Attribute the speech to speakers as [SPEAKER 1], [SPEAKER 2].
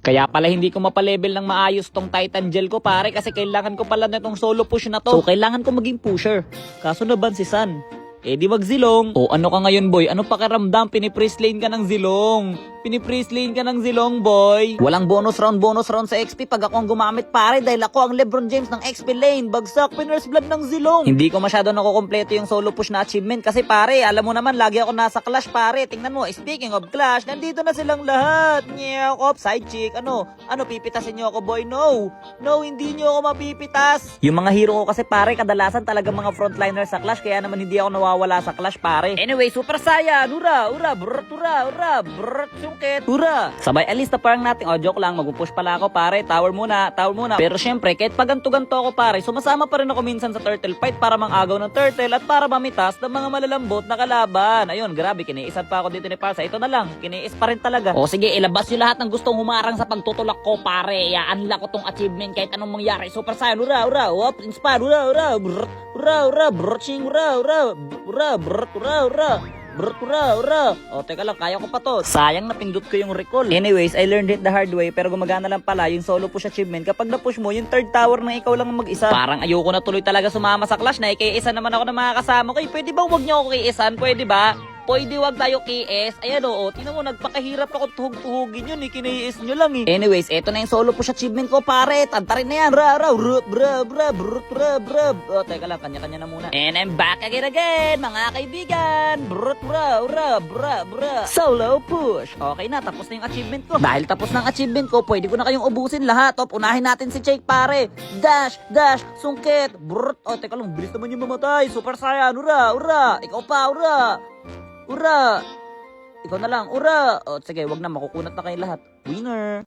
[SPEAKER 1] Kaya pala hindi ko mapalevel ng maayos tong Titan Gel ko pare kasi kailangan ko pala na itong solo push na to. So kailangan ko maging pusher. Kaso naban si San. Eh di wag zilong. O ano ka ngayon boy? Ano pakiramdam? Pinipris lane ka ng zilong. Pinipris lane ka ng zilong boy. Walang bonus round sa XP pag ako ang gumamit pare dahil ako ang Lebron James ng XP lane. Bagsak Piners Blood ng zilong. Hindi ko masyado nakukompleto yung solo push na achievement kasi pare alam mo naman lagi ako nasa Clash pare. Tingnan mo, speaking of Clash, nandito na silang lahat. Nyok, side chick. Ano pipitasin niyo ako boy? No, hindi niyo ako mapipitas. Yung mga hero ko kasi pare kadalasan talaga mga frontliner sa Clash kaya naman hindi ako nawawala sa Clash pare. Anyway, Super Saiyan, ura, brr, sungkit, ura. Sabay alis na parang natin. O, joke lang, mag-push pala ako pare. Tower muna. Pero syempre, kahit paganto-ganto ako pare, sumasama pa rin ako minsan sa turtle fight para mangagaw ng turtle at para mamitas ng mga malalambot na kalaban. Ayun, grabe, kiniisan pa ako dito ni Parsa. Ito na lang, kiniis pa rin talaga. O sige, ilabas nyo lahat ng gustong humarang sa pagtutulak ko pare. Unlock ko tong achievement kahit anong mangyari. Super Saiyan, ura, whoop, inspire, ura, brrching, ura. O, teka lang, kaya ko pa to. Sayang napindot ko yung recall. Anyways, I learned it the hard way pero gumagana lang pala yung solo push achievement kapag na-push mo yung third tower na ikaw lang mag-isa. Parang ayoko na tuloy talaga sumama sa Clash na ikiisa naman ako ng mga kasama ko. Pwede ba wag niyo ako kiisan? Pwede ba? Pwede wag tayo KS. Ayan o, tingnan mo, nagpakahirap ako tuhug-tuhugin yun eh. Kiniis nyo lang eh. Anyways, eto na yung solo push achievement ko pare. Tantarin na yan. O, teka lang, kanya-kanya na muna. And I'm back again, mga kaibigan. Solo push. Okay na, tapos na yung achievement ko. Dahil tapos na ang achievement ko, pwede ko na kayong ubusin lahat. O, unahin natin si Jake pare. Dash, sungkit. O, teka lang, bilis naman yung mamatay. Super Saiyan, ura. Ikaw pa, ura. Ikaw na lang, ura. O, sige, wag na, makukunat na kayo lahat. Winner.